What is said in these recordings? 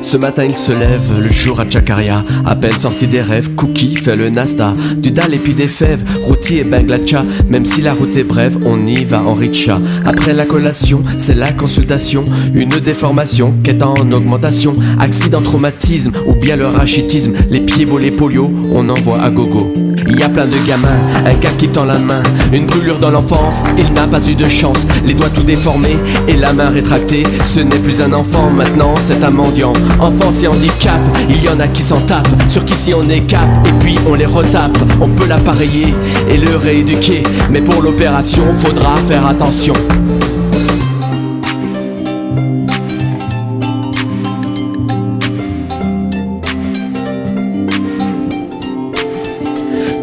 Ce matin il se lève, le jour à Tchakaria. À peine sorti des rêves, Cookie fait le Nasta. Du dalle et puis des fèves, rôti et banglacha. Même si la route est brève, on y va en rickshaw. Après la collation, c'est la consultation. Une déformation qui est en augmentation. Accident, traumatisme ou bien le rachitisme. Les pieds beaux, les polio, on envoie à gogo. Il y a plein de gamins, un gars qui tend la main. Une brûlure dans l'enfance, il n'a pas eu de chance. Les doigts tout déformés et la main rétractée. Ce n'est plus un enfant, maintenant c'est un mendiant. Enfance et handicap, il y en a qui s'en tapent. Sur qui si on est cap, et puis on les retape. On peut l'appareiller et le rééduquer, mais pour l'opération, faudra faire attention.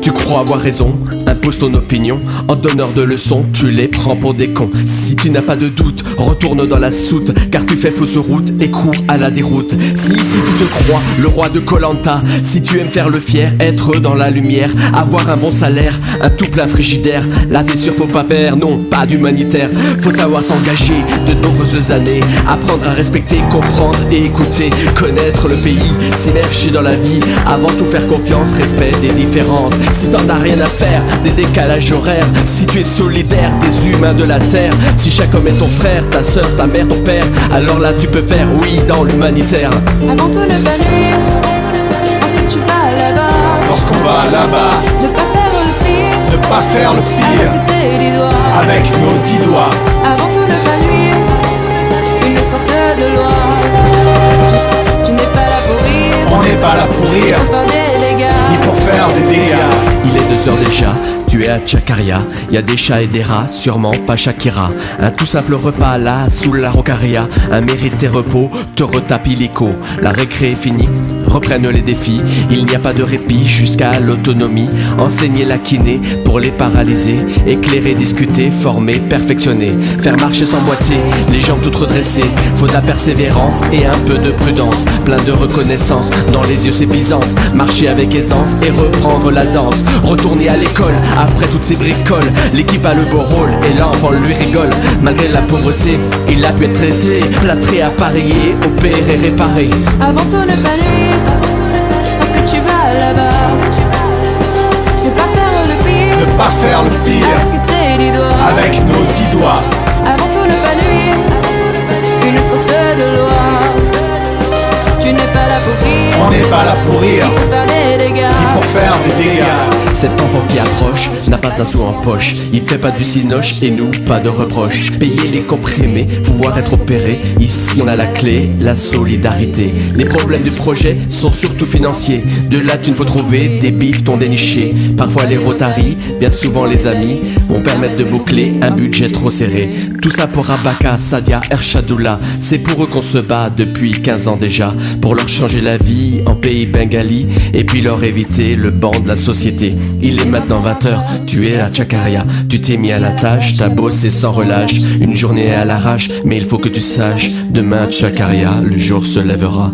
Tu crois avoir raison, impose ton opinion. En donneur de leçons, tu les prends pour des cons. Si tu n'as pas de doute, retourne dans la soute, car tu fais fausse route et cours à la déroute. Si tu te crois le roi de Koh-Lanta, si tu aimes faire le fier, être dans la lumière, avoir un bon salaire, un tout plein frigidaire, là c'est sûr faut pas faire, non, pas d'humanitaire. Faut savoir s'engager de nombreuses années, apprendre à respecter, comprendre et écouter, connaître le pays, s'immerger dans la vie, avant tout faire confiance, respect des différences. Si t'en as rien à faire, des décalages horaires, si tu es solidaire des humains de la terre, si chaque homme est ton frère, ta soeur, ta mère, ton père, alors là tu peux faire oui dans l'humanitaire. Avant tout ne pas nuire, lorsque tu vas là-bas, Lorsqu'on va là-bas, ne pas faire le pire, ne pas faire le pire avec tes 10 doigts. avec nos 10 doigts. Avant tout ne pas nuire, une sorte de loi. Tu n'es pas là pour rire, On n'est pas là pour rire, pour faire des dégâts. ni pour faire des dégâts. Il est 2 heures déjà, tu es à Tchakaria. Y a des chats et des rats, sûrement pas Shakira. Un tout simple repas là, sous la rocaria. Un mérite tes repos, te retape illico. La récré est finie, reprennent les défis. Il n'y a pas de répit jusqu'à l'autonomie. Enseigner la kiné pour les paralysés. Éclairer, discuter, former, perfectionner. Faire marcher sans boiter, les jambes toutes redressées. Faut de la persévérance et un peu de prudence. Plein de reconnaissance, dans les yeux c'est Byzance. Marcher avec aisance et reprendre la danse. Retourner à l'école après toutes ces bricoles. L'équipe a le beau rôle et l'enfant lui rigole. Malgré la pauvreté, il a pu être traité, plâtré, appareillé, opéré, réparé. Avant tout ne pas nuire, lorsque tu vas là-bas, ne pas faire le pire, Ne pas faire le pire avec tes 10 doigts. avec nos 10 doigts. Avant tout ne pas nuire, une sorte de loi. Tu n'es pas là pour rire, On n'est pas là pour rire, ni pour faire des dégâts. ni pour faire des dégâts. Cet enfant qui approche n'a pas un sou en poche. Il fait pas du cinoche et nous pas de reproches. Payer les comprimés, pouvoir être opéré. Ici on a la clé, la solidarité. Les problèmes du projet sont surtout financiers. De là tu ne faut trouver des bifetons dénichés. Parfois les Rotary, bien souvent les amis, vont permettre de boucler un budget trop serré. Tout ça pour Abaka, Sadia, Erchadoula. C'est pour eux qu'on se bat depuis 15 ans déjà. Pour leur changer la vie en pays bengali. Et puis leur éviter le banc de la société. Il est maintenant 20h, tu es à Tchakaria. Tu t'es mis à la tâche, t'as bossé sans relâche. Une journée à l'arrache, mais il faut que tu saches, demain Tchakaria, le jour se lèvera.